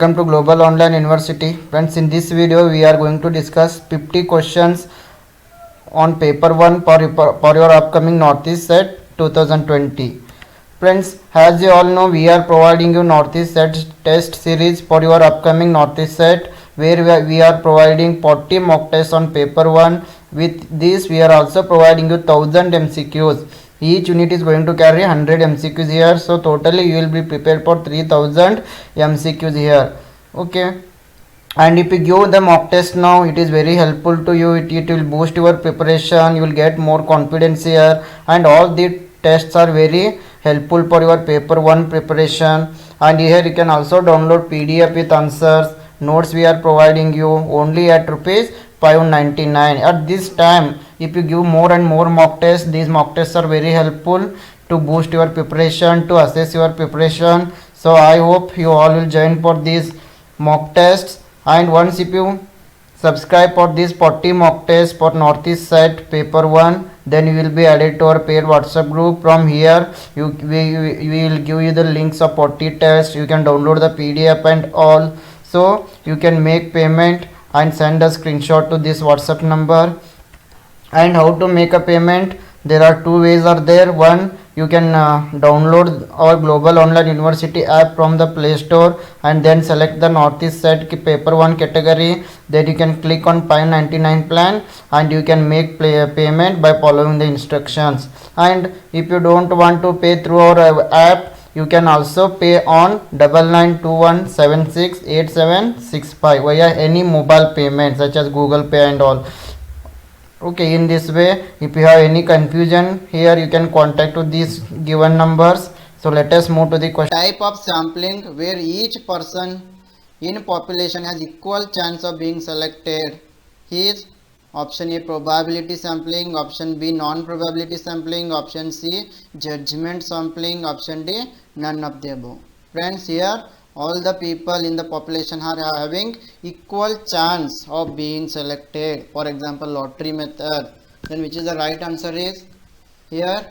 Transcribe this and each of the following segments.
Welcome to Global Online University. Friends, in this video we are going to discuss 50 questions on paper 1 for your upcoming Northeast Set 2020. Friends, as you all know, we are providing you Northeast Set test series for your upcoming Northeast Set, where we are providing 40 mock tests on paper 1. With this, we are also providing you 1000 MCQs. Each unit is going to carry 100 MCQs here, so totally you will be prepared for 3000 MCQs here. Okay, and if you give the mock test now, it is very helpful to you. It will boost your preparation, you will get more confidence here, and all the tests are very helpful for your paper 1 preparation. And here you can also download PDF with answers. Notes we are providing you only at rupees 599. At this time, if you give more and more mock tests, these mock tests are very helpful to boost your preparation, to assess your preparation. So I hope you all will join for these mock tests. And once if you subscribe for this 40 mock tests for Northeast Set paper 1, then you will be added to our paid WhatsApp group. From here we will give you the links of 40 tests. You can download the PDF and all, so you can make payment and send a screenshot to this WhatsApp number. And how to make a payment? There are two ways are there. One, you can download our Global Online University app from the Play Store and then select the Northeast Set paper 1 category. Then you can click on 599 plan and you can make payment by following the instructions. And if you don't want to pay through our app, you can also pay on 9921768765 via any mobile payment such as Google Pay and all. Okay, in this way, if you have any confusion here, you can contact to these given numbers. So let us move to the question. Type of sampling where each person in population has equal chance of being selected is option A probability sampling, option B non-probability sampling, option C judgment sampling, option D none of the above. Friends, here all the people in the population are having equal chance of being selected. For example, lottery method. Then which is the right answer is here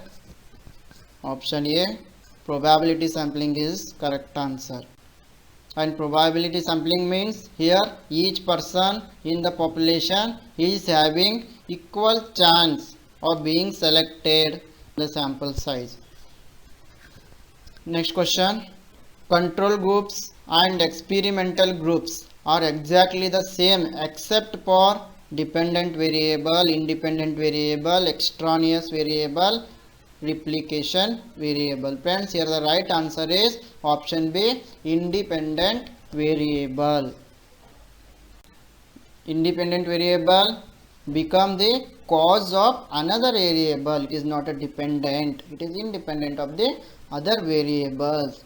option A probability sampling is correct answer. And probability sampling means here each person in the population is having equal chance of being selected the sample size. Next question. Control groups and experimental groups are exactly the same except for dependent variable, independent variable, extraneous variable, replication variable. Friends, here the right answer is option B independent variable. Independent variable become the cause of another variable. It is not a dependent, it is independent of the other variables,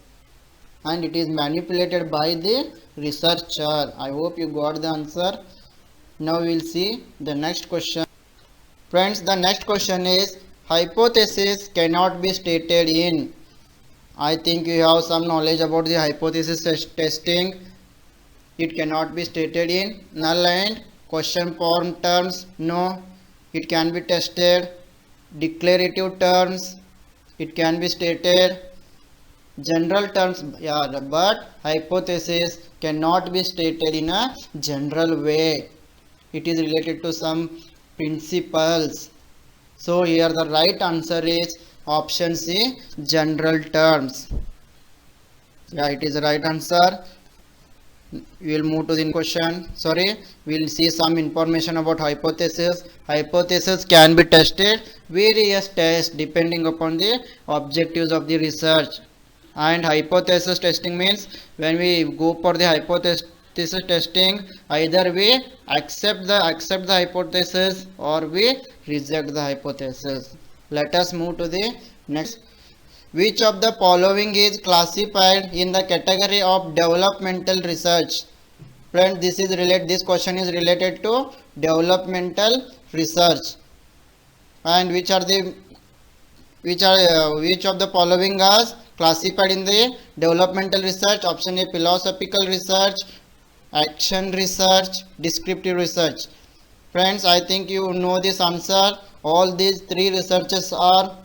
and it is manipulated by the researcher. I hope you got the answer. Now we will see the next question. Friends, the next question is hypothesis cannot be stated in. I think you have some knowledge about the hypothesis testing. It cannot be stated in null and question form terms. No, it can be tested. Declarative terms, it can be stated. General terms, yeah, but hypothesis cannot be stated in a general way. It is related to some principles. So here the right answer is option C general terms. Yeah, it is the right answer. We will move to the question. We will see some information about hypothesis. Hypothesis can be tested various tests depending upon the objectives of the research. And hypothesis testing means when we go for the hypothesis testing, either we accept the hypothesis or we reject the hypothesis. Let us move to the next. Which of the following is classified in the category of developmental research? Friends, this question is related to developmental research. And which of the following is classified in the developmental research? Option A philosophical research, action research, descriptive research. Friends, I think you know this answer. All these three researches are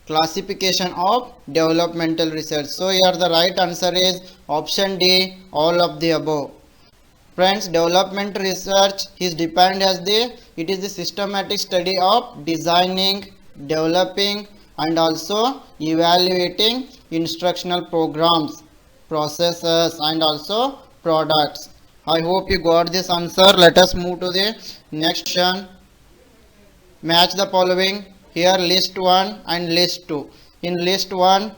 Classification of developmental research. So here the right answer is option D, all of the above. Friends, development research is defined as it is the systematic study of designing, developing and also evaluating instructional programs, processes and also products. I hope you got this answer. Let us move to the next question. Match the following. Here list 1 and list 2. In list 1,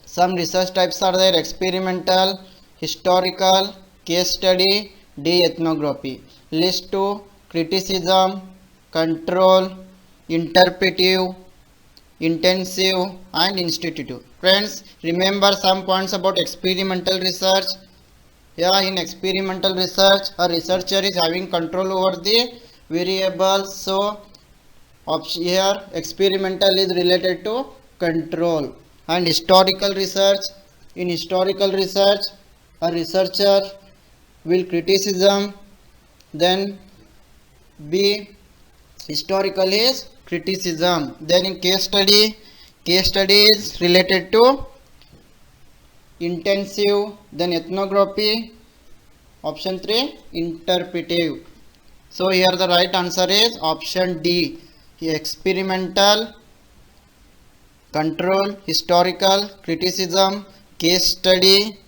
some research types are there: experimental, historical, case study, D ethnography. List 2, criticism, control, interpretive, intensive and institutive. Friends, remember some points about experimental research. Yeah, in experimental research, a researcher is having control over the variables. So here experimental is related to control. And historical research, in historical research a researcher will criticism, then B historical is criticism. Then in case study is related to intensive, then ethnography, option 3 interpretive. So here the right answer is option D, experimental, control, historical, criticism, case study,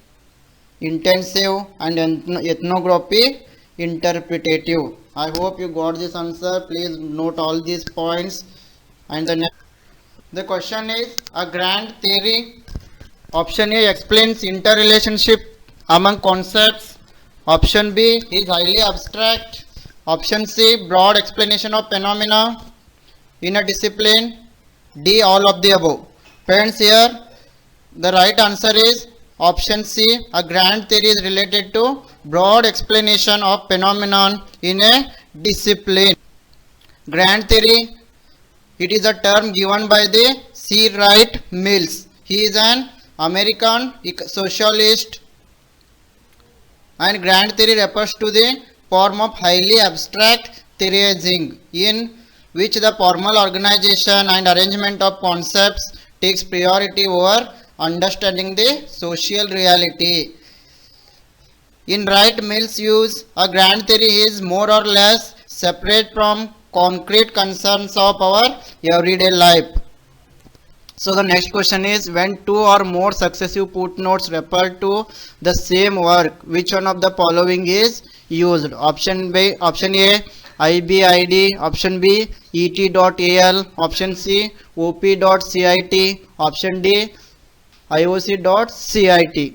intensive and ethnography, interpretative. I hope you got this answer. Please note all these points. And the question is a grand theory. Option A explains interrelationship among concepts. Option B is highly abstract. Option C broad explanation of phenomena in a discipline. D all of the above. Friends, here the right answer is option C. A grand theory is related to broad explanation of phenomenon in a discipline. Grand theory, it is a term given by the C. Wright Mills. He is an American socialist, and grand theory refers to the form of highly abstract theorizing in which the formal organization and arrangement of concepts takes priority over understanding the social reality. In Wright Mills' use, a grand theory is more or less separate from concrete concerns of our everyday life. So the next question is, when two or more successive footnotes refer to the same work, which one of the following is used? Option A IBID, option B ET.AL, option C OP.CIT, option D IOC.CIT.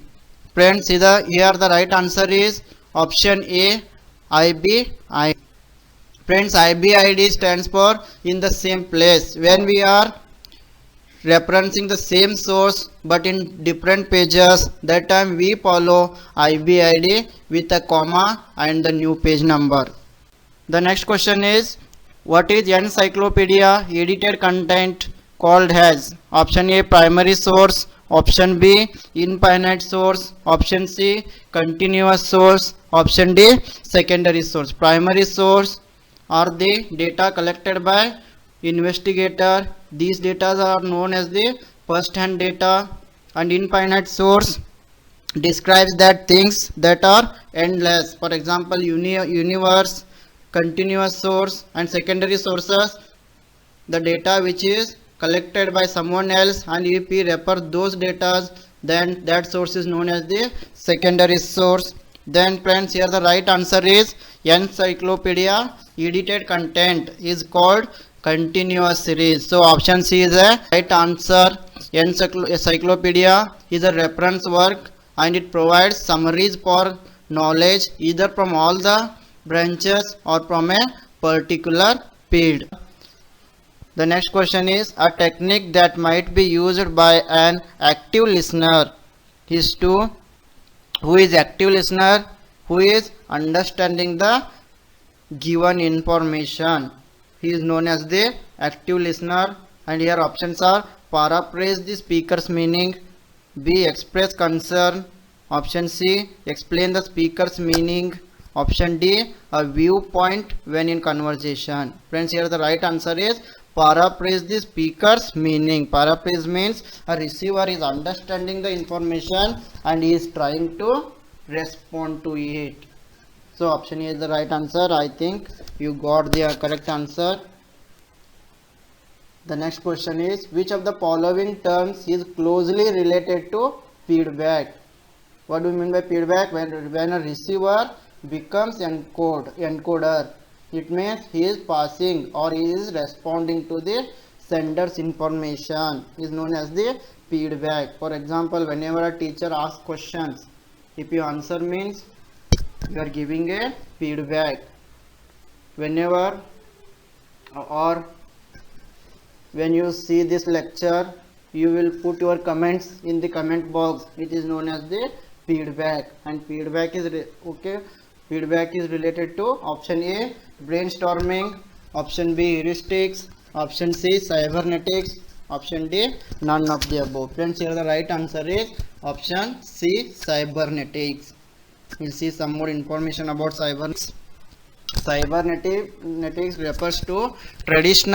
Friends, here the right answer is option A IBID. Friends, IBID stands for in the same place. When we are referencing the same source but in different pages, that time we follow IBID with a comma and the new page number. The next question is, what is encyclopedia edited content called as? Option A primary source, option B infinite source, option C continuous source, option D secondary source. Primary source are the data collected by investigator. These data are known as the first hand data. And infinite source describes that things that are endless, for example universe. Continuous source and secondary sources, the data which is collected by someone else, and if we refer those data, then that source is known as the secondary source. Then friends, here the right answer is encyclopedia edited content is called continuous series. So option C is the right answer. Encyclopedia is a reference work and it provides summaries for knowledge either from all the branches or from a particular field. The next question is, a technique that might be used by an active listener is to, who is active listener? Who is understanding the given information. He is known as the active listener. And here options are paraphrase the speaker's meaning, B express concern, option C explain the speaker's meaning, option D a viewpoint when in conversation. Friends, here the right answer is paraphrase the speaker's meaning. Paraphrase means a receiver is understanding the information and he is trying to respond to it. So option A is the right answer. I think you got the correct answer. The next question is, which of the following terms is closely related to feedback? What do you mean by feedback? When a receiver becomes encoder, it means he is passing or he is responding to the sender's information, is known as the feedback. For example, whenever a teacher asks questions, if you answer means you are giving a feedback. Whenever or when you see this lecture, you will put your comments in the comment box. It is known as the feedback, and feedback is feedback is related to option A brainstorming, option B heuristics, option C cybernetics, option D none of the above. Friends, here the right answer is option C cybernetics. We'll see some more information about cybernetics. Cybernetics refers to tradition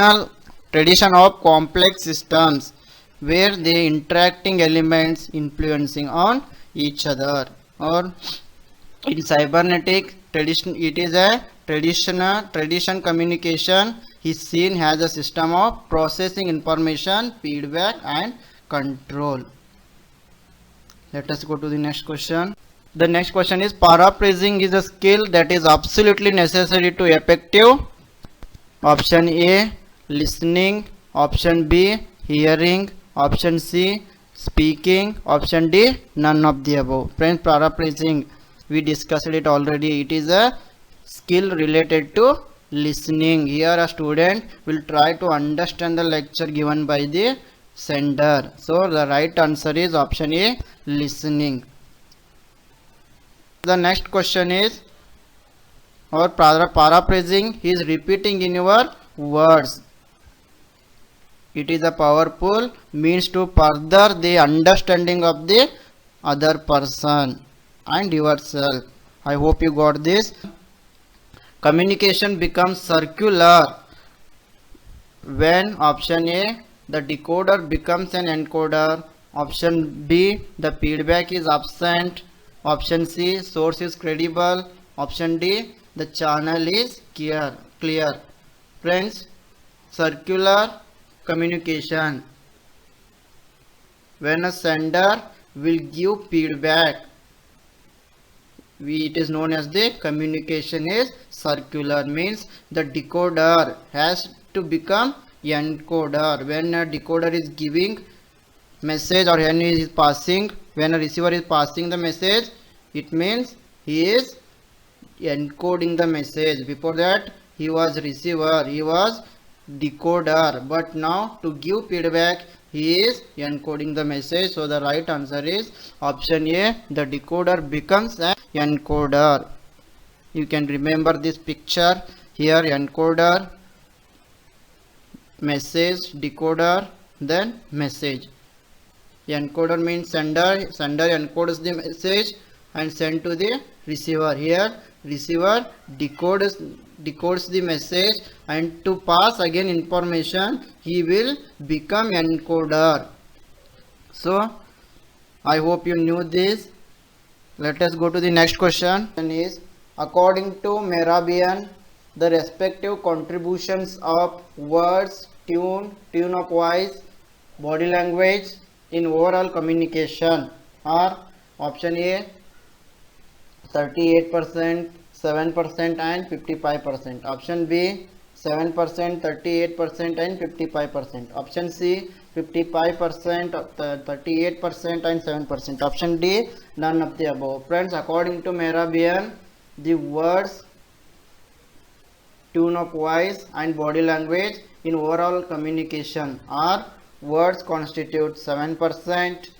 of complex systems where the interacting elements influencing on each other. Or in cybernetic tradition, it is a tradition communication is seen as a system of processing information, feedback and control. Let us go to the next question. The next question is, paraphrasing is a skill that is absolutely necessary to effective. Option A listening, option B hearing, option C speaking, option D none of the above. Friends, paraphrasing, we discussed it already. It is a skill related to listening. Here a student will try to understand the lecture given by the sender. So the right answer is option A listening. The next question is, or paraphrasing is repeating in your words. It is a powerful means to further the understanding of the other person and yourself. I hope you got this. Communication becomes circular when option A the decoder becomes an encoder, option B the feedback is absent, option C source is credible, option D the channel is clear. Friends, circular communication, when a sender will give feedback, it is known as the communication is circular, means the decoder has to become encoder. When a decoder is giving message or when a receiver is passing the message, it means he is encoding the message. Before that he was receiver, he was decoder, but now to give feedback he is encoding the message. So the right answer is option A, the decoder becomes an encoder. You can remember this picture here: encoder, message, decoder, then message. Encoder means sender encodes the message and send to the receiver. Here receiver decodes the message, and to pass again information he will become encoder. So I hope you knew this. Let us go to the next question. Is, according to Mehrabian, the respective contributions of words, tune of voice, body language in overall communication are option A 38%, 7% and 55%, option B 7%, 38% and 55%, option C 55%, 38% and 7%, option D none of the above. Friends, according to Mehrabian, the words, tone of voice and body language in overall communication are: words constitute 7%,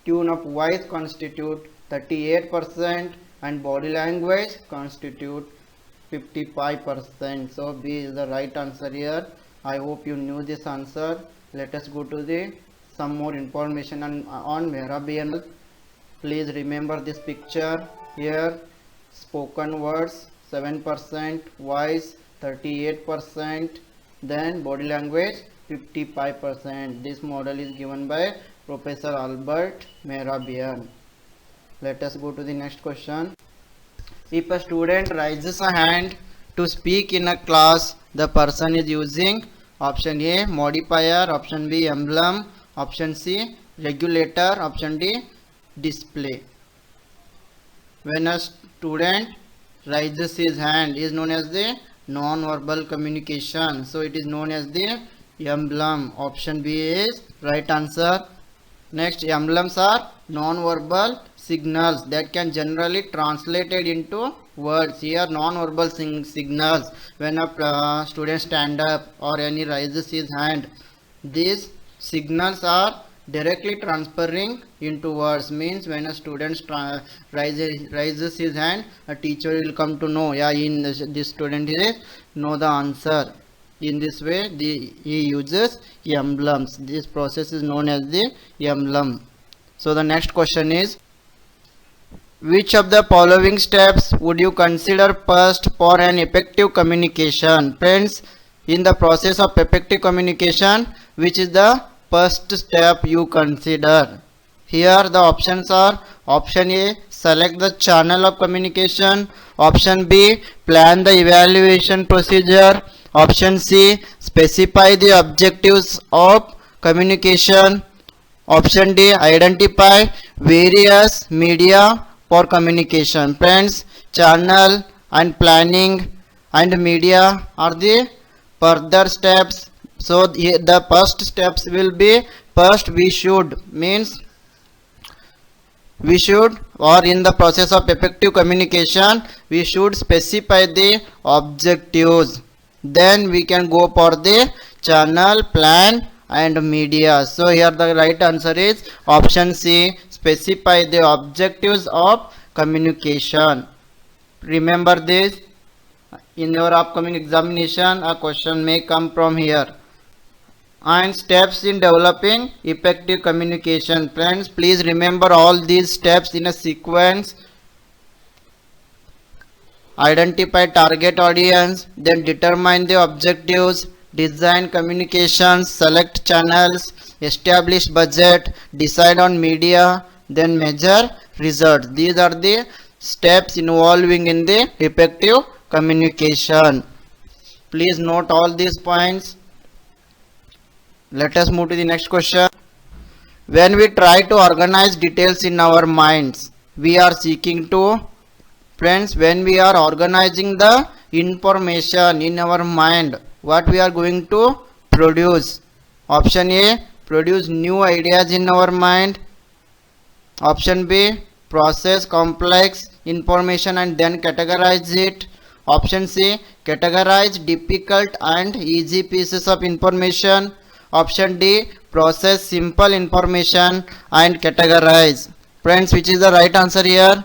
tone of voice constitute 38% and body language constitute 55%. So B is the right answer here. I hope you knew this answer. Let us go to the some more information on Mehrabian. Please remember this picture here: spoken words 7%, voice 38%, then body language 55%. This model is given by Professor Albert Mehrabian. Let us go to the next question. If a student raises a hand to speak in a class, the person is using option A modifier, option B emblem, option C regulator, option D display. When a student raises his hand is known as the non-verbal communication, so it is known as the emblem. Option B is right answer. Next, emblems are non-verbal signals that can generally translated into words. Here non-verbal signals, when a student stand up or any raises his hand, these signals are directly transferring into words. Means when a student raises his hand, a teacher will come to know, yeah, in this student is know the answer. In this way he uses emblems. This process is known as the emblem. So the next question is, which of the following steps would you consider first for an effective communication? Friends, in the process of effective communication, which is the first step you consider? Here the options are: option A, select the channel of communication; option B, plan the evaluation procedure; option C, specify the objectives of communication; option D, identify various media for communication. Friends, channel and planning and media are the further steps. So the first steps will be, first we should, means we should, or in the process of effective communication, we should specify the objectives. Then we can go for the channel, plan and media. So here the right answer is option C, specify the objectives of communication. Remember this, in your upcoming examination a question may come from here. And steps in developing effective communication. Friends, please remember all these steps in a sequence. Identify target audience, then determine the objectives, design communications, select channels, establish budget, decide on media, then measure results. These are the steps involving in the effective communication. Please note all these points. Let us move to the next question. When we try to organize details in our minds, we are seeking to, friends, when we are organizing the information in our mind, what we are going to produce? Option A, produce new ideas in our mind. Option B, process complex information and then categorize it. Option C, categorize difficult and easy pieces of information. Option D, process simple information and categorize. Friends, which is the right answer here?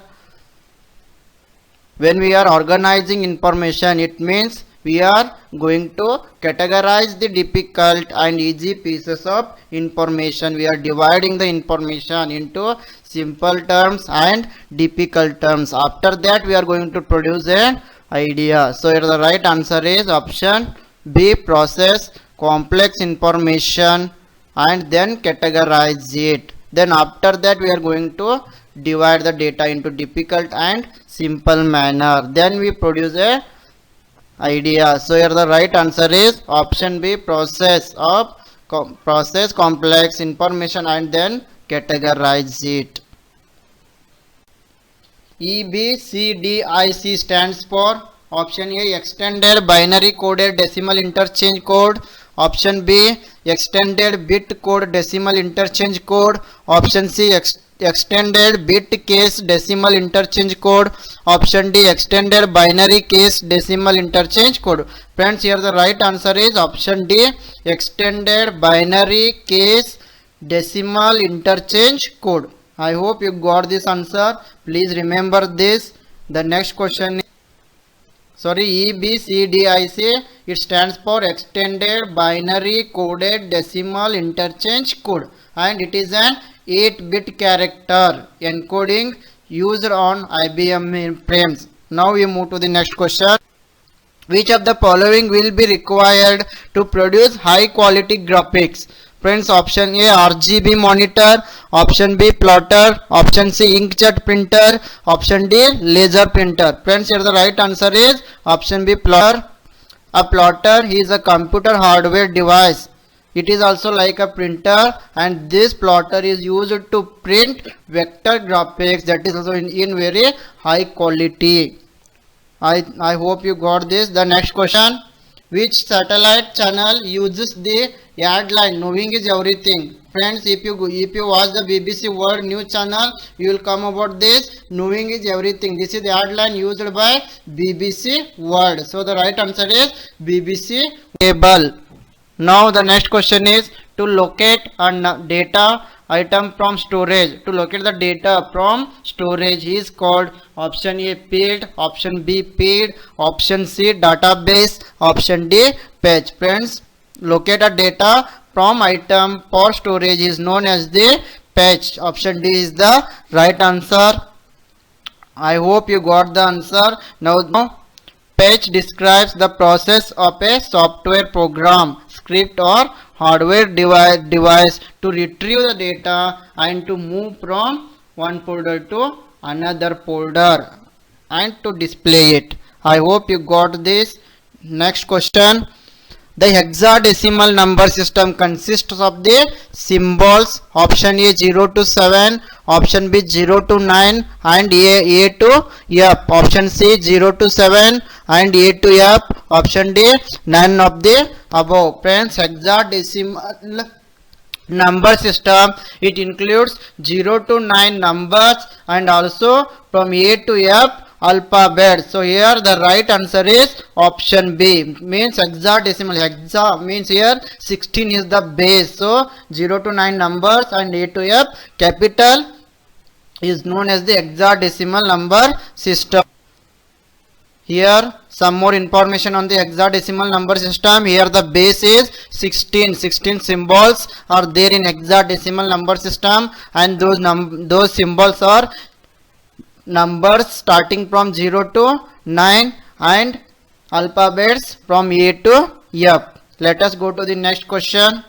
When we are organizing information, it means we are going to categorize the difficult and easy pieces of information. We are dividing the information into simple terms and difficult terms. After that we are going to produce an idea. So here the right answer is option B, process complex information and then categorize it. Then after that we are going to divide the data into difficult and simple manner. Then we produce a idea. So here the right answer is option B, process complex information and then categorize it. EBCDIC stands for: option A, extended binary coded decimal interchange code; option B, extended bit code decimal interchange code; option C, extended bit case decimal interchange code; option D, extended binary case decimal interchange code. Friends, here the right answer is option D, extended binary case decimal interchange code. I hope you got this answer. Please remember this. The next question is, EBCDIC, it stands for extended binary coded decimal interchange code, and it is an 8-bit character encoding used on IBM mainframes. Now we move to the next question. Which of the following will be required to produce high quality graphics? Friends, option A RGB monitor, option B plotter, option C inkjet printer, option D laser printer. Friends, here the right answer is option B plotter. A plotter is a computer hardware device. It is also like a printer, and this plotter is used to print vector graphics that is also in very high quality. I hope you got this. The next question: which satellite channel uses the ad line "Knowing is everything"? Friends, if you watch the BBC World News channel, you will come about this "Knowing is everything." This is the ad line used by BBC World. So the right answer is BBC Cable. Now the next question is to locate a data item from storage. To locate the data from storage is called option A field, option B feed, option C database, option D page. Friends, locate a data from item for storage is known as the page. Option D is the right answer. I hope you got the answer. Now page describes the process of a software program, script or hardware device to retrieve the data and to move from one folder to another folder and to display it. I hope you got this. Next question: the hexadecimal number system consists of the symbols option A 0 to 7, option B 0 to 9 and A to F, option C 0 to 7 and A to F, option D none of the above. Friends, hexadecimal number system, it includes 0 to 9 numbers and also from A to F alphabet. So here the right answer is option B, means hexadecimal. Hexa means here 16 is the base, so 0 to 9 numbers and A to F capital is known as the hexadecimal number system. Here some more information on the hexadecimal number system. Here the base is 16. 16 symbols are there in hexadecimal number system, and those symbols are numbers starting from 0 to 9 and alphabets from A to F. Let us go to the next question.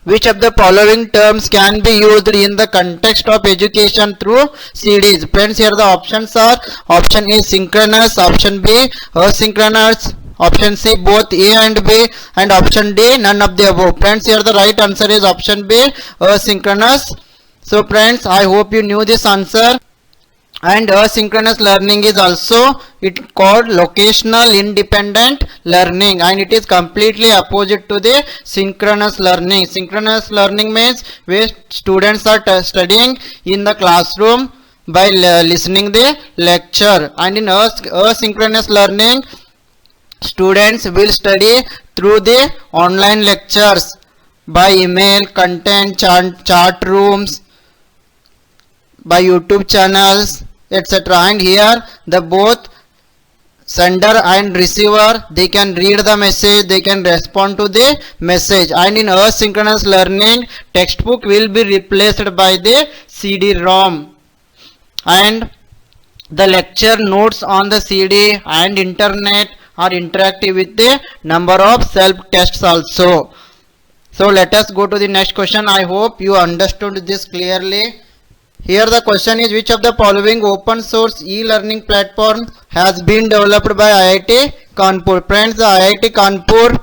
Which of the following terms can be used in the context of education through CDs? Friends, here the options are option A synchronous, option B asynchronous, option C both A and B, and option D none of the above. Friends, here the right answer is option B asynchronous. So friends, I hope you knew this answer. And asynchronous learning is also called locational independent learning, and it is completely opposite to the synchronous learning. Synchronous learning means where students are studying in the classroom by listening the lecture, and in asynchronous learning students will study through the online lectures by email, content, chat rooms, by YouTube channels, etc. And here the both sender and receiver, they can read the message, they can respond to the message. And in asynchronous learning, textbook will be replaced by the CD-ROM, and the lecture notes on the CD and internet are interactive with the number of self-tests also. So let us go to the next question. I hope you understood this clearly. Here the question is, which of the following open source e-learning platform has been developed by IIT Kanpur? Friends, the IIT Kanpur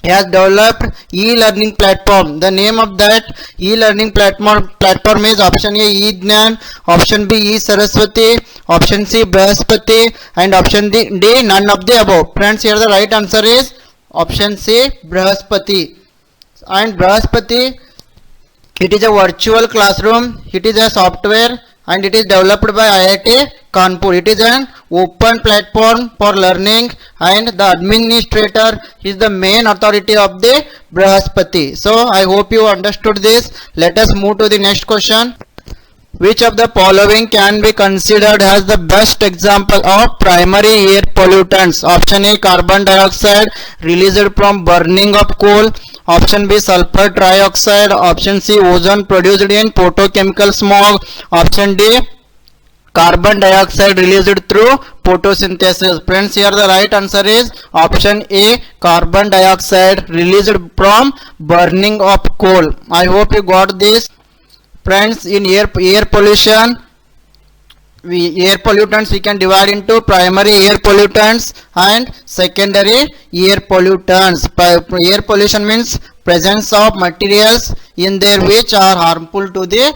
has developed e-learning platform. The name of that e-learning platform is option A eGnan, option B eSaraswati, option C Brihaspati, and option D none of the above. Friends, here the right answer is option C Brihaspati. And Brihaspati, it is a virtual classroom, it is a software, and it is developed by IIT Kanpur. It is an open platform for learning, and the administrator is the main authority of the Brihaspati. So I hope you understood this. Let us move to the next question. Which of the following can be considered as the best example of primary air pollutants? Option A carbon dioxide released from burning of coal, option B sulfur trioxide, option C ozone produced in photochemical smog, option D carbon dioxide released through photosynthesis. Friends, here the right answer is option A, carbon dioxide released from burning of coal. I hope you got this. Friends, in air pollution, air pollutants we can divide into primary air pollutants and secondary air pollutants. Air pollution means presence of materials in there which are harmful to the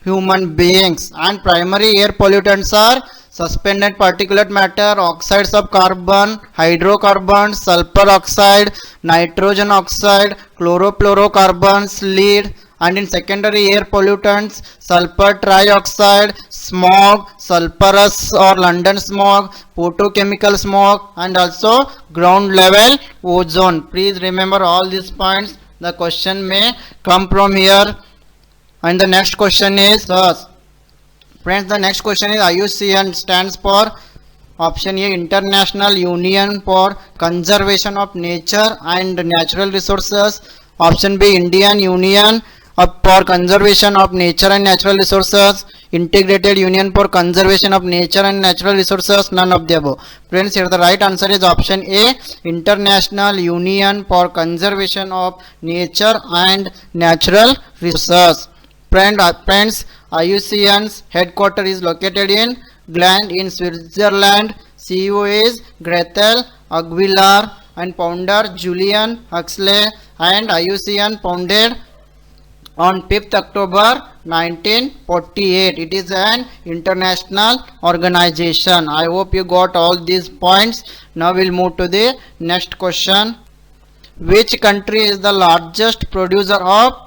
human beings, and primary air pollutants are suspended particulate matter, oxides of carbon, hydrocarbons, sulfur oxide, nitrogen oxide, chlorofluorocarbons, lead. And in secondary air pollutants, sulfur trioxide, smog, sulfurous or London smog, photochemical smog, and also ground level ozone. Please remember all these points. The question may come from here. And the next question is friends, the next question is IUCN stands for option A, International Union for Conservation of Nature and Natural Resources. Option B, Indian Union for Conservation of Nature and Natural Resources. Integrated Union for Conservation of Nature and Natural Resources. None of the above. Friends, here the right answer is option A, International Union for Conservation of Nature and Natural Resources. Friends, IUCN's headquarters is located in Gland in Switzerland. CEO is Gretel Aguilar and founder Julian Huxley, and IUCN founded on 5th October 1948. It is an international organization. I hope you got all these points. Now we'll move to the next question. Which country is the largest producer of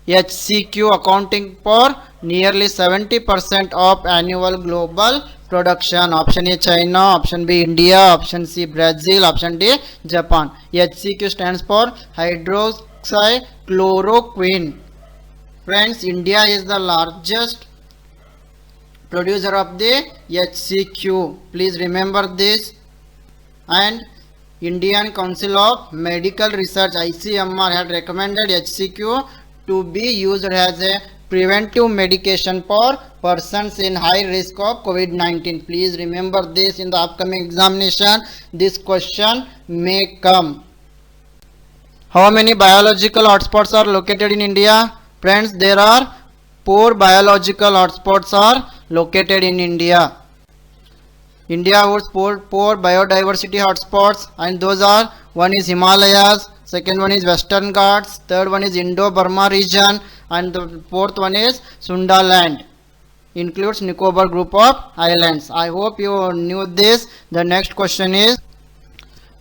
HCQ, accounting for nearly 70% of annual global production? Option A, China. Option B, India. Option C, Brazil. Option D, Japan. HCQ stands for hydroxychloroquine. Friends, India is the largest producer of the HCQ. Please remember this. And Indian Council of Medical Research, ICMR, had recommended HCQ to be used as a preventive medication for persons in high risk of COVID-19. Please remember this. In the upcoming examination, this question may come. How many biological hotspots are located in India? Friends, there are 4 biological hotspots are located in India. India holds 4 biodiversity hotspots, and those are: one is Himalayas, second one is Western Ghats, third one is Indo-Burma region, and the fourth one is Sundaland. Includes Nicobar group of islands. I hope you knew this. The next question is,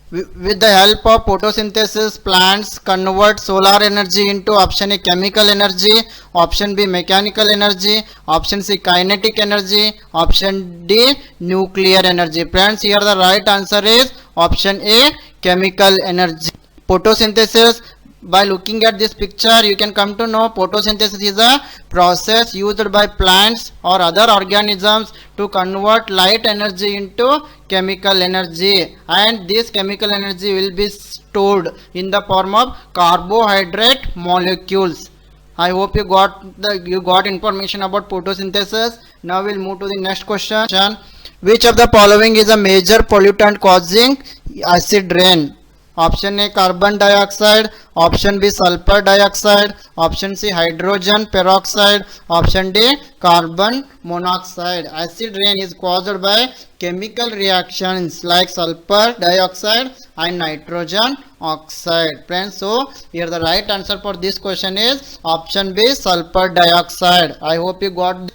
with the help of photosynthesis, plants convert solar energy into option A, chemical energy, option B, mechanical energy, option C, kinetic energy, option D, nuclear energy. Friends, here the right answer is option A, chemical energy. Photosynthesis, by looking at this picture, you can come to know photosynthesis is a process used by plants or other organisms to convert light energy into chemical energy, and this chemical energy will be stored in the form of carbohydrate molecules. I hope you got information about photosynthesis. Now we'll move to the next question. Which of the following is a major pollutant causing acid rain? Option A, carbon dioxide. Option B, sulfur dioxide. Option C, hydrogen peroxide. Option D, carbon monoxide. Acid rain is caused by chemical reactions like sulfur dioxide and nitrogen oxide. Friends, so here the right answer for this question is option B, sulfur dioxide. I hope you got.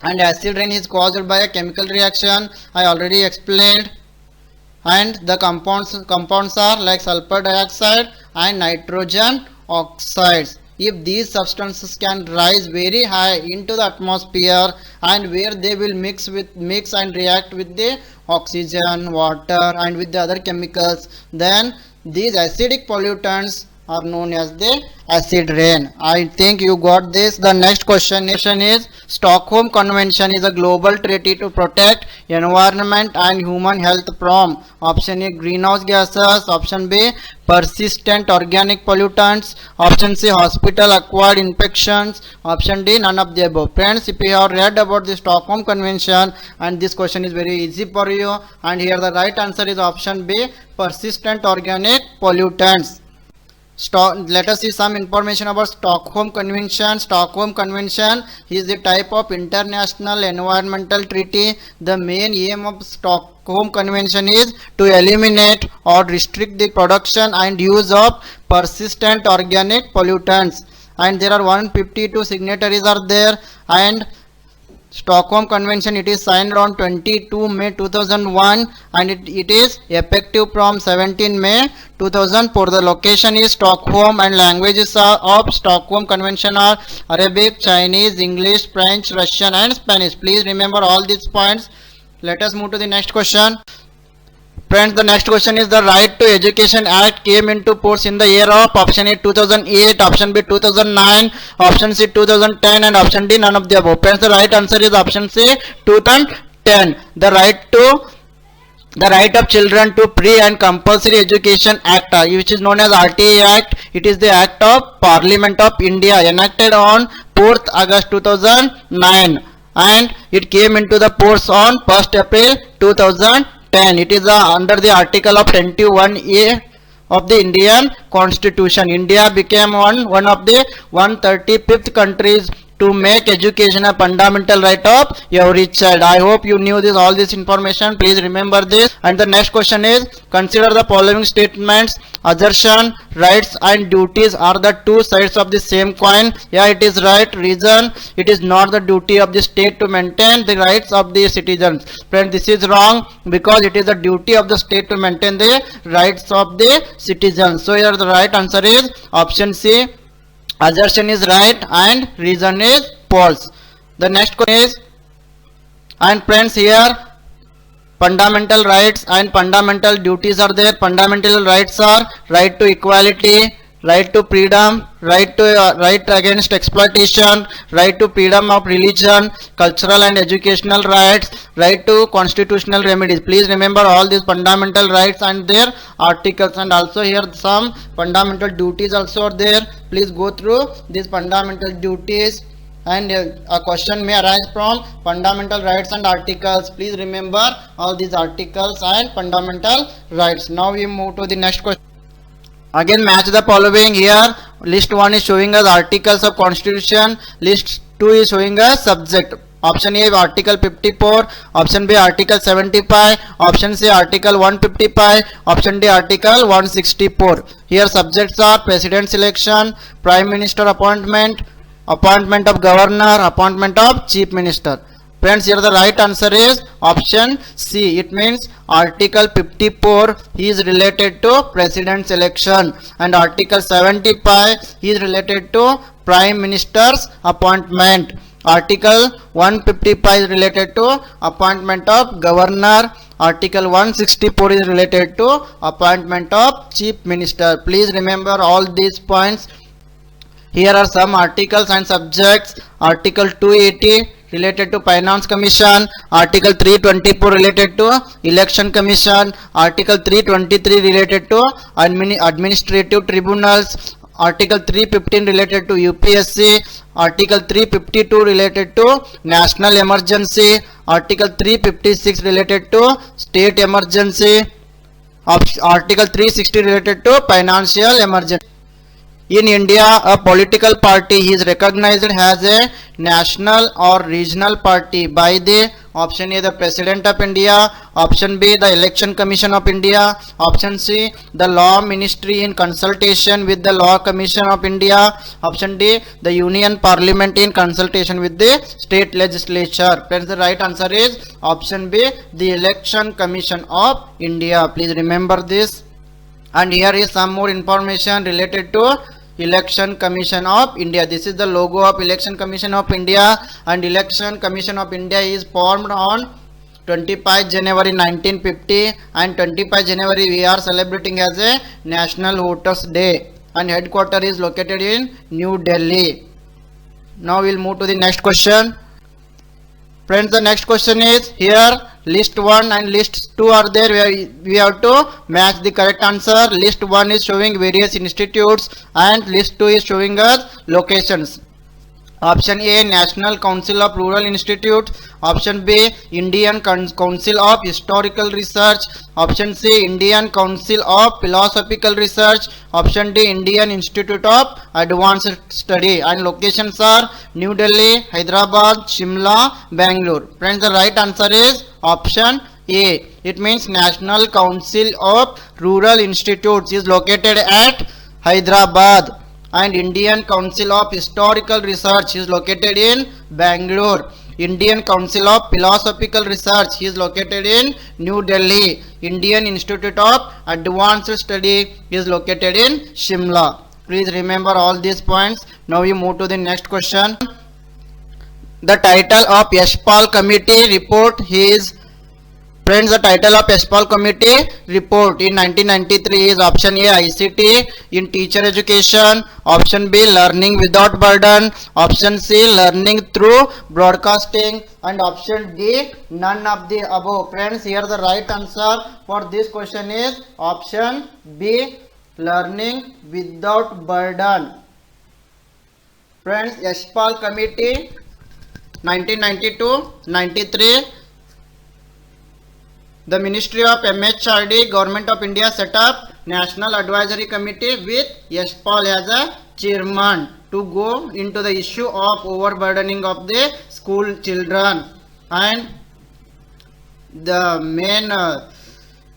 And acid rain is caused by a chemical reaction. I already explained. And the compounds are like sulfur dioxide and nitrogen oxides. If these substances can rise very high into the atmosphere, and where they will mix and react with the oxygen, water, and with the other chemicals, then these acidic pollutants are known as the acid rain. I think you got this. The next question is Stockholm Convention is a global treaty to protect environment and human health from option A greenhouse gases, option B persistent organic pollutants, option C hospital acquired infections, option D none of the above. Friends, if you have read about the Stockholm Convention, and this question is very easy for you, and here the right answer is option B persistent organic pollutants. Let us see some information about Stockholm Convention. Stockholm Convention is the type of international environmental treaty. The main aim of Stockholm Convention is to eliminate or restrict the production and use of persistent organic pollutants. And there are 152 signatories are there, and Stockholm Convention, it is signed on 22 May 2001, and it is effective from 17 May 2004. The location is Stockholm, and languages of Stockholm Convention are Arabic, Chinese, English, French, Russian and Spanish. Please remember all these points. Let us move to the next question. Friends, the next question is the Right to Education Act came into force in the year of option A 2008, option B 2009, option C 2010 and option D none of the above. Friends, the right answer is option C 2010. The right of children to free and compulsory education act, which is known as RTA Act. It is the act of Parliament of India enacted on 4th August 2009, and it came into the force on 1st April 2010. It is under the article of 21A of the Indian Constitution. India became one of the 135th countries to make education a fundamental right of every child. I hope you knew this, all this information. Please remember this. And the next question is, consider the following statements. Assertion, rights and duties are the two sides of the same coin. Yeah, it is right. Reason, it is not the duty of the state to maintain the rights of the citizens. Friends, this is wrong, because it is the duty of the state to maintain the rights of the citizens. So here the right answer is option C. Assertion is right and reason is false. The next question is, and friends, here fundamental rights and fundamental duties are there. Fundamental rights are right to equality, right to freedom, right against exploitation, right to freedom of religion, cultural and educational rights, right to constitutional remedies. Please remember all these fundamental rights and their articles, and also here some fundamental duties also are there. Please go through these fundamental duties, and a question may arise from fundamental rights and articles. Please remember all these articles and fundamental rights. Now we move to the next question. Again, match the following. Here list 1 is showing us articles of constitution, list 2 is showing us subject. Option A article 54, option B article 75, option C article 155, option D article 164. Here subjects are president's election, prime minister appointment, appointment of governor, appointment of chief minister. Friends, here the right answer is option C. It means article 54 is related to president's election, and article 75 is related to prime minister's appointment. Article 155 is related to appointment of governor. Article 164 is related to appointment of chief minister. Please remember all these points. Here are some articles and subjects. Article 280 related to Finance Commission, Article 324 related to Election Commission, Article 323 related to Administrative Tribunals, Article 315 related to UPSC, Article 352 related to National Emergency, Article 356 related to State Emergency, Article 360 related to Financial Emergency. In India, a political party is recognized as a national or regional party by the option A, the President of India, option B, the Election Commission of India, option C, the Law Ministry in consultation with the Law Commission of India, option D, the Union Parliament in consultation with the state legislature. Friends, the right answer is option B, the Election Commission of India. Please remember this. And here is some more information related to Election Commission of India. This is the logo of Election Commission of India, and Election Commission of India is formed on 25 January 1950, and 25 January we are celebrating as a National Voters Day. and headquarters is located in New Delhi. Now we'll move to the next question. Friends, the next question is here list 1 and list 2 are there where we have to match the correct answer. List 1 is showing various institutes and list 2 is showing us locations. Option A, National Council of Rural Institute. Option B, Indian Council of Historical Research. Option C, Indian Council of Philosophical Research. Option D, Indian Institute of Advanced Study. And locations are New Delhi, Hyderabad, Shimla, Bangalore. Friends, the right answer is option A. It means National Council of Rural Institutes is located at Hyderabad, and Indian Council of Historical Research is located in Bangalore. Indian Council of Philosophical Research is located in New Delhi. Indian Institute of Advanced Study is located in Shimla. Please remember all these points. Now we move to the next question. The title of Yashpal Committee report is, friends, the title of Yashpal Committee report in 1993 is option A, ICT in teacher education. Option B, learning without burden. Option C, learning through broadcasting. And option D, none of the above. Friends, here the right answer for this question is option B, learning without burden. Friends, Yashpal Committee 1992-93. The Ministry of MHRD, Government of India set up National Advisory Committee with Yashpal as a chairman to go into the issue of overburdening of the school children. And the main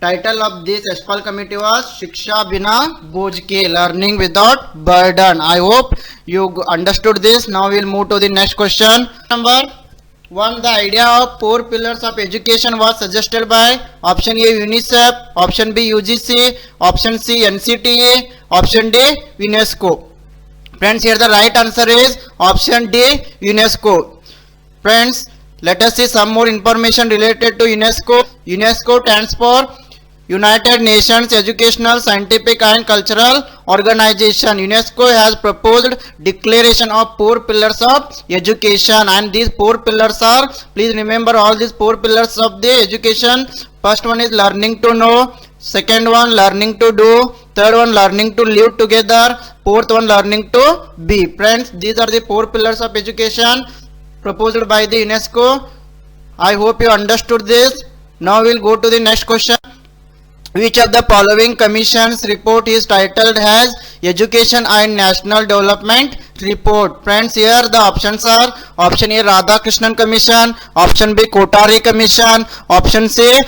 title of this Yashpal Committee was Shiksha Bina Bojh Ke, learning without burden. I hope you understood this. Now we'll move to the next question. Number 1. The idea of 4 pillars of education was suggested by option A, UNICEF, option B, UGC, option C, NCTA, option D, UNESCO. Friends, here the right answer is option D, UNESCO. Friends, let us see some more information related to UNESCO. UNESCO stands for United Nations Educational, Scientific and Cultural Organization. UNESCO has proposed declaration of 4 pillars of education, and these 4 pillars are, please remember all these 4 pillars of the education. First one is learning to know, second one learning to do, third one learning to live together, fourth one learning to be. Friends, these are the 4 pillars of education proposed by the UNESCO. I hope you understood this. Now we'll go to the next question. Which of the following commission's report is titled as Education and National Development Report? Friends, here the options are option A, Radhakrishnan Commission, option B, Kothari Commission, option C,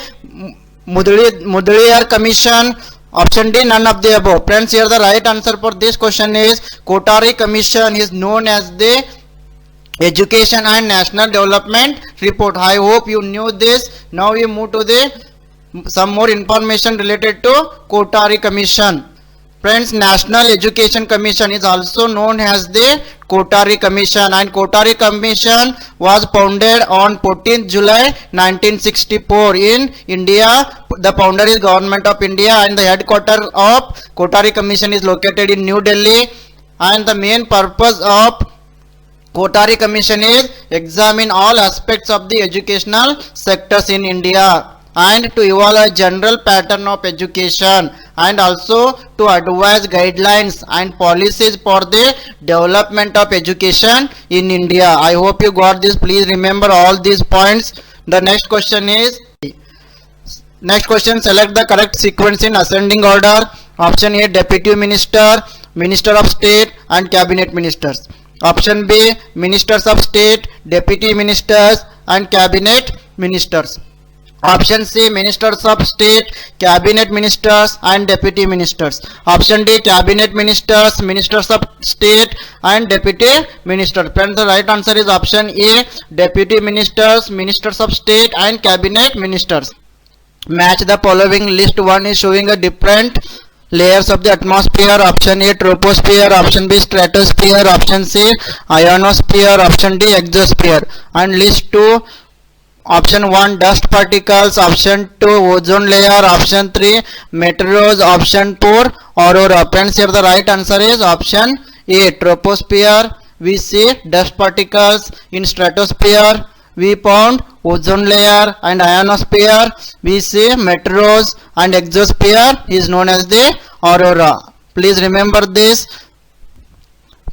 Mudaliar Commission, option D, none of the above. Friends, here the right answer for this question is Kothari Commission is known as the Education and National Development Report. I hope you knew this. Now we move to the some more information related to Kothari Commission. Friends, National Education Commission is also known as the Kothari Commission, and Kothari Commission was founded on 14th July 1964 in India. The founder is Government of India, and the headquarters of Kothari Commission is located in New Delhi. And the main purpose of Kothari Commission is examine all aspects of the educational sectors in India, and to evaluate a general pattern of education, and also to advise guidelines and policies for the development of education in India. I hope you got this. Please remember all these points. The next question is, select the correct sequence in ascending order. Option A, Deputy Minister, Minister of State and Cabinet Ministers. Option B, Ministers of State, Deputy Ministers and Cabinet Ministers. Option C, Ministers of State, Cabinet Ministers and Deputy Ministers. Option D, Cabinet Ministers, Ministers of State and Deputy Ministers. Friends, the right answer is option A, Deputy Ministers, Ministers of State and Cabinet Ministers. Match the following list. 1 is showing a different layers of the atmosphere. Option A, troposphere, option B, stratosphere, option C, ionosphere, option D, exosphere. And list 2 Option 1 dust particles, option 2 ozone layer, option 3 meteors, option 4 aurora. Friends, here the right answer is option A, troposphere. We see dust particles. In stratosphere we found ozone layer, and ionosphere we see meteors, and exosphere is known as the aurora. Please remember this.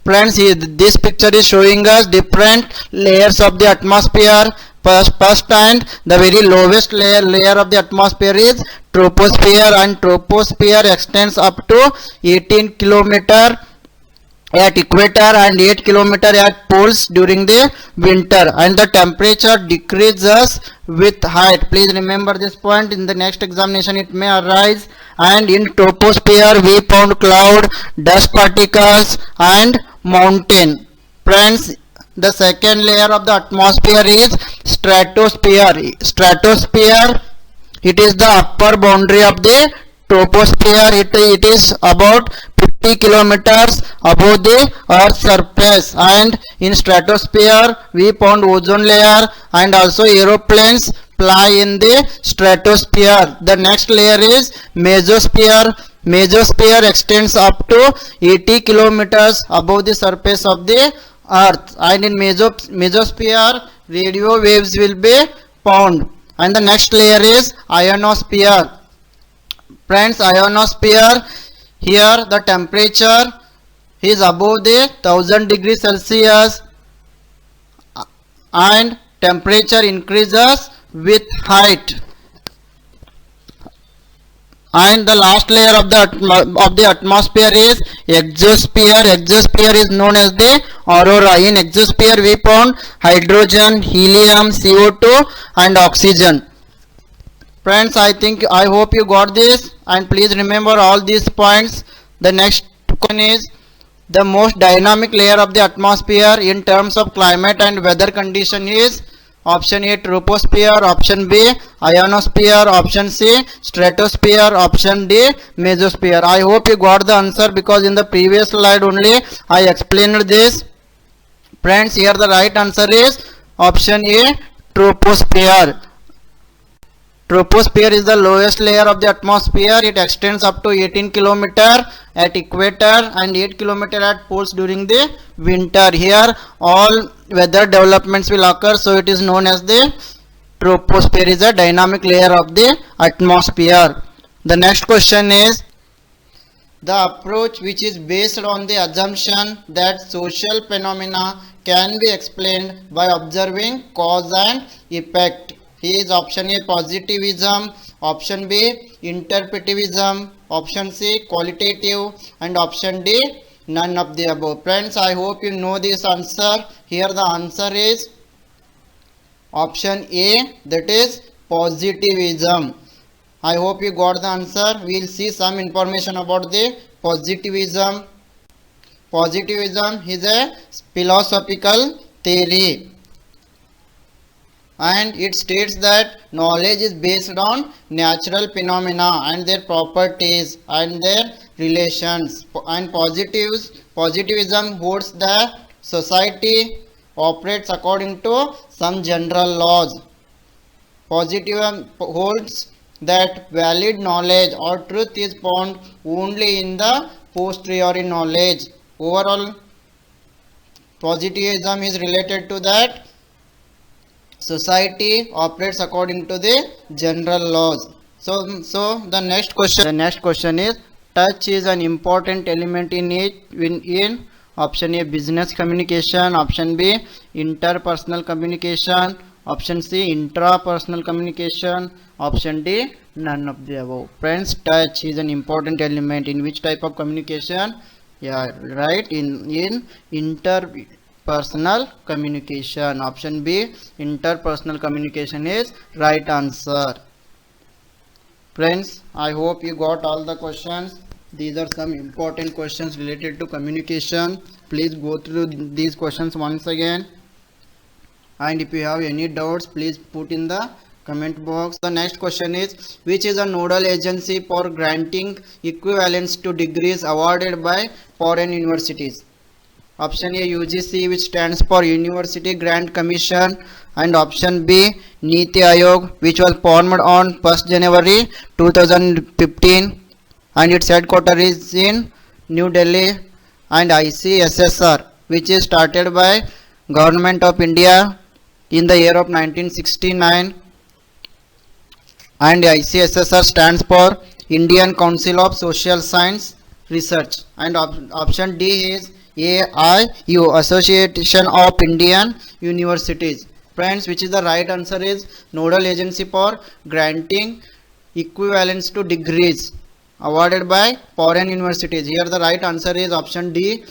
Friends, this picture is showing us different layers of the atmosphere. First and the very lowest layer of the atmosphere is troposphere, and troposphere extends up to 18 kilometer at equator and 8 kilometer at poles during the winter, and the temperature decreases with height. Please remember this point. In the next examination it may arise. And in troposphere we found cloud, dust particles, and mountain. Friends, the second layer of the atmosphere is stratosphere. Stratosphere, it is the upper boundary of the troposphere. It is about 50 kilometers above the earth's surface, and in stratosphere we found ozone layer, and also aeroplanes fly in the stratosphere. The next layer is mesosphere. Mesosphere extends up to 80 kilometers above the surface of the earth, and in mesosphere radio waves will be found. And the next layer is ionosphere. Friends, ionosphere, here the temperature is above the 1000 degrees Celsius, and temperature increases with height. And the last layer of the atmosphere is exosphere. Exosphere is known as the aurora. In exosphere we found hydrogen, helium, CO2, and oxygen. Friends, I hope you got this, and please remember all these points. The next question is the most dynamic layer of the atmosphere in terms of climate and weather condition is option A, troposphere, option B, ionosphere, option C, stratosphere, option D, mesosphere. I hope you got the answer, because in the previous slide only I explained this. Friends, here the right answer is option A, troposphere. Troposphere is the lowest layer of the atmosphere. It extends up to 18 kilometer at equator and 8 kilometer at poles during the winter. Here all weather developments will occur, so it is known as the troposphere is a dynamic layer of the atmosphere. The next question is the approach which is based on the assumption that social phenomena can be explained by observing cause and effect. Here is option A, positivism, option B, interpretivism, option C, qualitative, and option D, none of the above. Friends, I hope you know this answer. Here the answer is option A, that is positivism. I hope you got the answer. We will see some information about the positivism. Positivism is a philosophical theory, and it states that knowledge is based on natural phenomena and their properties and their relations. And positivism holds that society operates according to some general laws. Positivism holds that valid knowledge or truth is found only in the posteriori knowledge. Overall, positivism is related to that society operates according to the general laws. So the next question is touch is an important element in option A, business communication, option B, interpersonal communication, option C, intrapersonal communication, option D, none of the above. Friends, touch is an important element in which type of communication? Yeah, right, in interpersonal communication. Option B, interpersonal communication is right answer. Friends, I hope you got all the questions. These are some important questions related to communication. Please go through these questions once again, and if you have any doubts, please put in the comment box. The next question is which is a nodal agency for granting equivalence to degrees awarded by foreign universities? Option A UGC, which stands for University Grant Commission, and option B Niti Aayog, which was formed on 1st January 2015, and its headquarters is in New Delhi, and ICSSR, which is started by Government of India in the year of 1969, and ICSSR stands for Indian Council of Social Science Research, and option D is AIU, Association of Indian Universities. Friends, which is the right answer is nodal agency for granting equivalence to degrees awarded by foreign universities. Here the right answer is option D,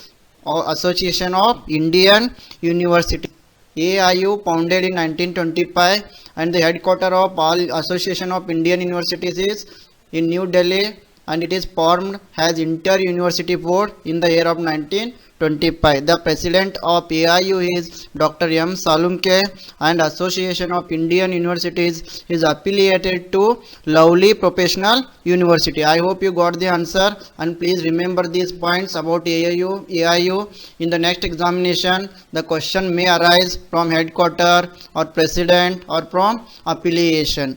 Association of Indian Universities. AIU founded in 1925, and the headquarters of all Association of Indian Universities is in New Delhi, and it is formed as Inter-University Board in the year of 1925. The president of AIU is Dr. M. Salunke, and Association of Indian Universities is affiliated to Lovely Professional University. I hope you got the answer, and please remember these points about AIU. In the next examination, the question may arise from headquarters or president or from affiliation.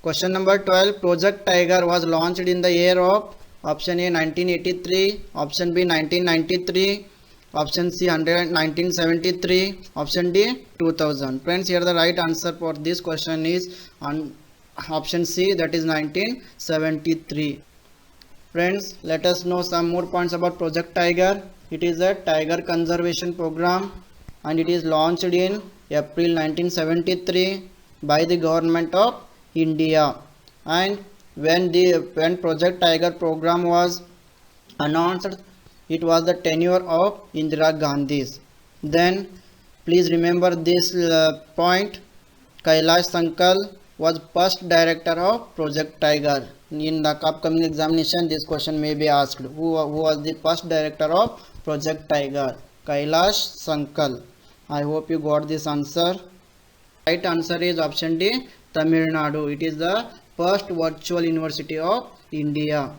Question number 12. Project Tiger was launched in the year of option A 1983, option B 1993, option C 1973, option D 2000. Friends, here the right answer for this question is on option C, that is 1973. Friends, let us know some more points about Project Tiger. It is a tiger conservation program, and it is launched in April 1973 by the government of India. And when Project Tiger program was announced, it was the tenure of Indira Gandhi. Then please remember this point. Kailash Sankal was first director of Project Tiger. In the upcoming examination, this question may be asked. Who was the first director of Project Tiger? Kailash Sankal. I hope you got this answer. Right answer is option D, Tamil Nadu. It is the first virtual university of India.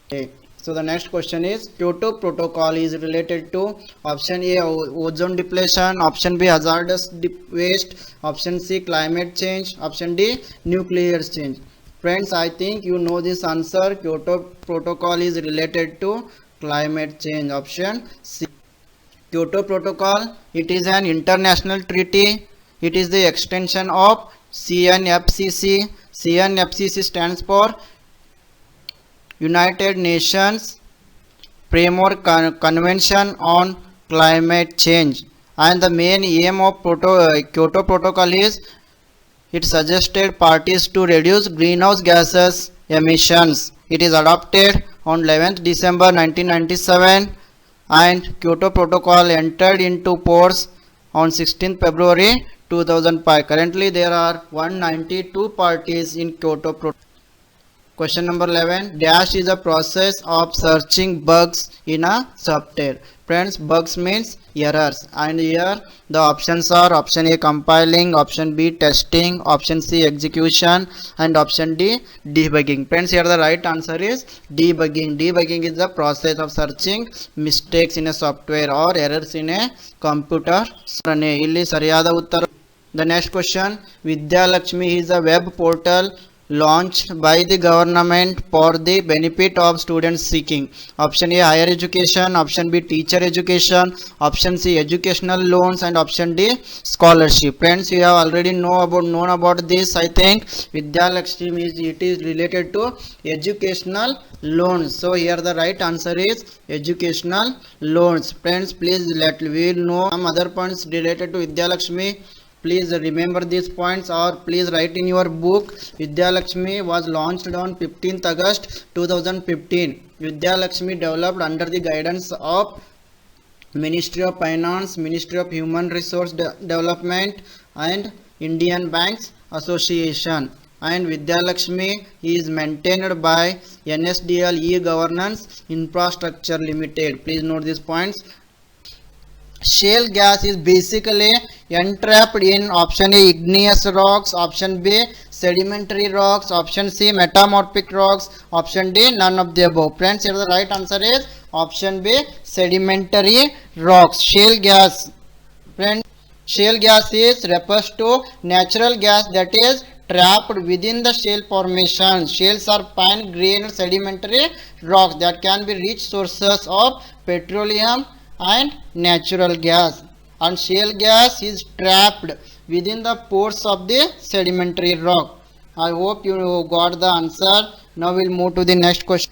Okay. So the next question is Kyoto Protocol is related to option A ozone depletion, option B hazardous waste, option C climate change, option D nuclear change. Friends, I think you know this answer. Kyoto Protocol is related to climate change. Option C. Kyoto Protocol, it is an international treaty. It is the extension of CNFCC. CNFCC stands for United Nations Framework Convention on Climate Change, and the main aim of Kyoto Protocol is it suggested parties to reduce greenhouse gases emissions. It is adopted on 11th December 1997, and Kyoto Protocol entered into force on 16th February 2005. Currently there are 192 parties in Kyoto Protocol. Question number 11. Dash is a process of searching bugs in a software. Friends, bugs means errors, and here the options are option A compiling, option B testing, option C execution, and option D debugging. Friends, here the right answer is debugging. Debugging is the process of searching mistakes in a software or errors in a computer. Illi sariyada uttara. The next question, Vidya Lakshmi is a web portal launched by the government for the benefit of students seeking. Option A higher education, option B teacher education, option C educational loans, and option D scholarship. Friends, you have already known about this. I think Vidya Lakshmi is related to educational loans. So here the right answer is educational loans. Friends, please we will know some other points related to Vidya Lakshmi. Please remember these points, or please write in your book. Vidya Lakshmi was launched on 15th August 2015. Vidya Lakshmi developed under the guidance of Ministry of Finance, Ministry of Human Resource Development, and Indian Banks Association. And Vidya Lakshmi is maintained by NSDL E-Governance Infrastructure Limited. Please note these points. Shale gas is basically entrapped in option A igneous rocks, option B sedimentary rocks, option C metamorphic rocks, option D none of the above. Friends, here the right answer is Option B, sedimentary rocks. Shale gas. Friends, shale gas is refers to natural gas that is trapped within the shale formation. Shales are fine-grained sedimentary rocks that can be rich sources of petroleum and natural gas. And shale gas is trapped within the pores of the sedimentary rock. I hope you got the answer. Now we'll move to the next question.